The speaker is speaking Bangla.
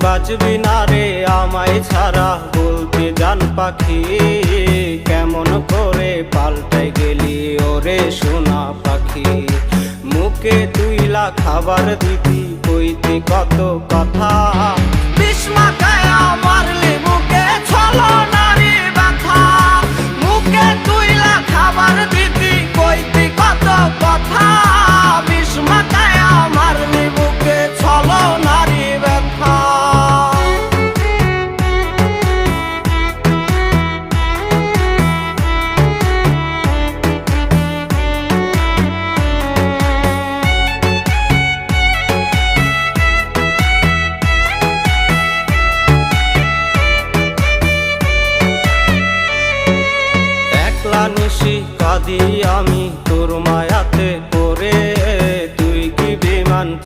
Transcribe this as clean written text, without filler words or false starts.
বাঁচবি না রে আমায় ছাড়া, বলতে জান পাখি কেমন করে পাল্টে গেলি ওরে সোনা পাখি। মুখে তুইলা খাবার দিতি, কইতি কত কথা, বিষ মাখায়